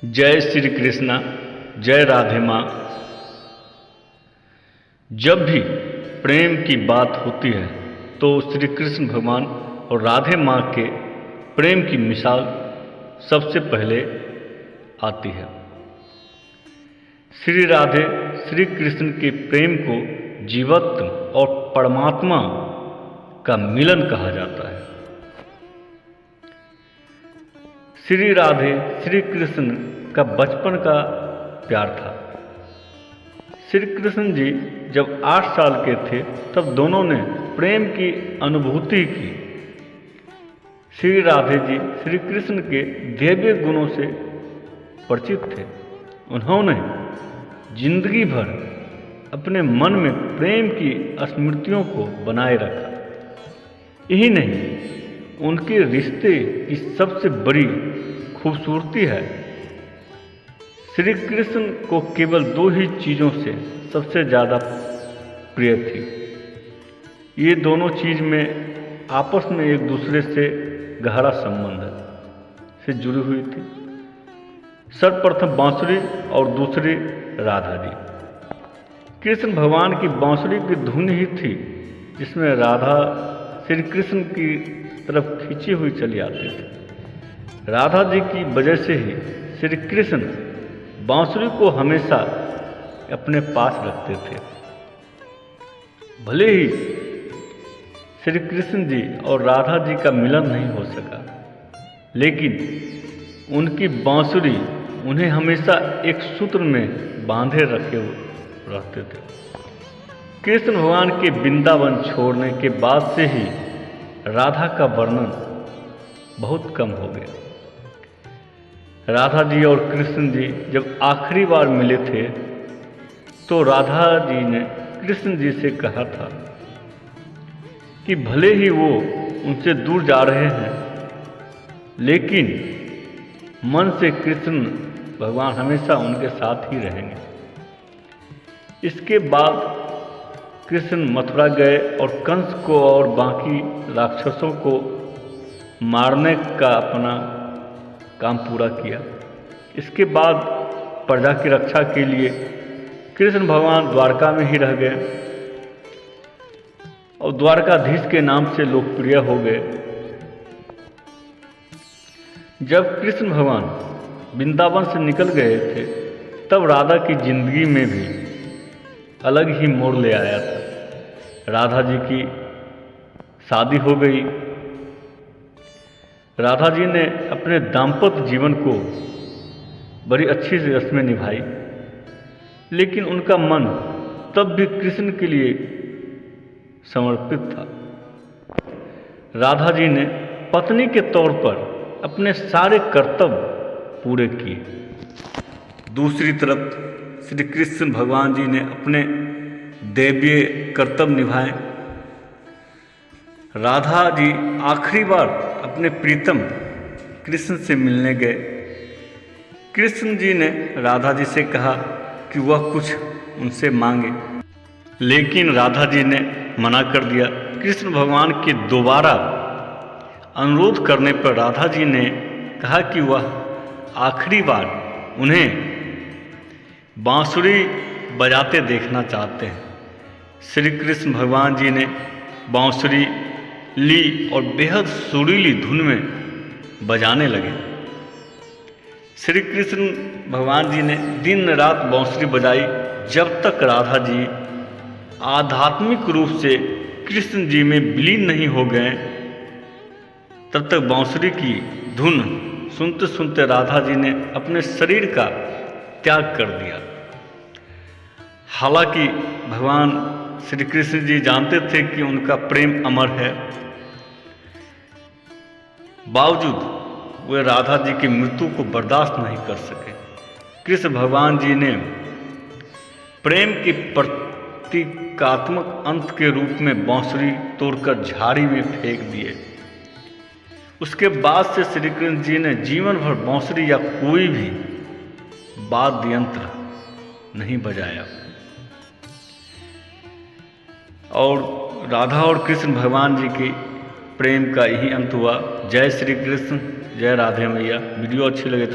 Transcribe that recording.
जय श्री कृष्णा। जय राधे माँ। जब भी प्रेम की बात होती है तो श्री कृष्ण भगवान और राधे माँ के प्रेम की मिसाल सबसे पहले आती है। श्री राधे श्री कृष्ण के प्रेम को जीवत्व और परमात्मा का मिलन कहा जाता है। श्री राधे श्री कृष्ण का बचपन का प्यार था। श्री कृष्ण जी जब 8 साल के थे तब दोनों ने प्रेम की अनुभूति की। श्री राधे जी श्री कृष्ण के दिव्य गुणों से परिचित थे। उन्होंने जिंदगी भर अपने मन में प्रेम की स्मृतियों को बनाए रखा। यही नहीं, उनके रिश्ते की सबसे बड़ी खूबसूरती है, श्री कृष्ण को केवल 2 ही चीज़ों से सबसे ज़्यादा प्रिय थी। ये दोनों चीज़ में आपस में एक दूसरे से गहरा संबंध से जुड़ी हुई थी। सर्वप्रथम बांसुरी और दूसरी राधा जी। कृष्ण भगवान की बांसुरी की धुन ही थी जिसमें राधा श्री कृष्ण की तरफ खींची हुई चली आती थी। राधा जी की वजह से ही श्री कृष्ण बांसुरी को हमेशा अपने पास रखते थे। भले ही श्री कृष्ण जी और राधा जी का मिलन नहीं हो सका, लेकिन उनकी बांसुरी उन्हें हमेशा एक सूत्र में बांधे रखे रहते थे। कृष्ण भगवान के वृंदावन छोड़ने के बाद से ही राधा का वर्णन बहुत कम हो गया। राधा जी और कृष्ण जी जब आखिरी बार मिले थे तो राधा जी ने कृष्ण जी से कहा था कि भले ही वो उनसे दूर जा रहे हैं, लेकिन मन से कृष्ण भगवान हमेशा उनके साथ ही रहेंगे। इसके बाद कृष्ण मथुरा गए और कंस को और बाकी राक्षसों को मारने का अपना काम पूरा किया। इसके बाद प्रजा की रक्षा के लिए कृष्ण भगवान द्वारका में ही रह गए और द्वारकाधीश के नाम से लोकप्रिय हो गए। जब कृष्ण भगवान वृंदावन से निकल गए थे तब राधा की जिंदगी में भी अलग ही मोड़ ले आया था। राधा जी की शादी हो गई। राधा जी ने अपने दाम्पत्य जीवन को बड़ी अच्छी से रस्में निभाई, लेकिन उनका मन तब भी कृष्ण के लिए समर्पित था। राधा जी ने पत्नी के तौर पर अपने सारे कर्तव्य पूरे किए। दूसरी तरफ श्री कृष्ण भगवान जी ने अपने दैवीय कर्तव्य निभाए। राधा जी आखिरी बार अपने प्रीतम कृष्ण से मिलने गए। कृष्ण जी ने राधा जी से कहा कि वह कुछ उनसे मांगे, लेकिन राधा जी ने मना कर दिया। कृष्ण भगवान के दोबारा अनुरोध करने पर राधा जी ने कहा कि वह आखिरी बार उन्हें बांसुरी बजाते देखना चाहते हैं। श्री कृष्ण भगवान जी ने बांसुरी ली और बेहद सुरीली धुन में बजाने लगे। श्री कृष्ण भगवान जी ने दिन रात बांसुरी बजाई जब तक राधा जी आध्यात्मिक रूप से कृष्ण जी में विलीन नहीं हो गए। तब तक बांसुरी की धुन सुनते सुनते राधा जी ने अपने शरीर का त्याग कर दिया। हालांकि भगवान श्री कृष्ण जी जानते थे कि उनका प्रेम अमर है, बावजूद वे राधा जी की मृत्यु को बर्दाश्त नहीं कर सके। कृष्ण भगवान जी ने प्रेम के प्रतीकात्मक अंत के रूप में बांसुरी तोड़कर झाड़ी में फेंक दिए। उसके बाद से श्री कृष्ण जी ने जीवन भर बांसुरी या कोई भी वाद्य यंत्र नहीं बजाया। और राधा और कृष्ण भगवान जी की प्रेम का यही अंत हुआ। जय श्री कृष्ण, जय राधे मैया। वीडियो अच्छी लगे तो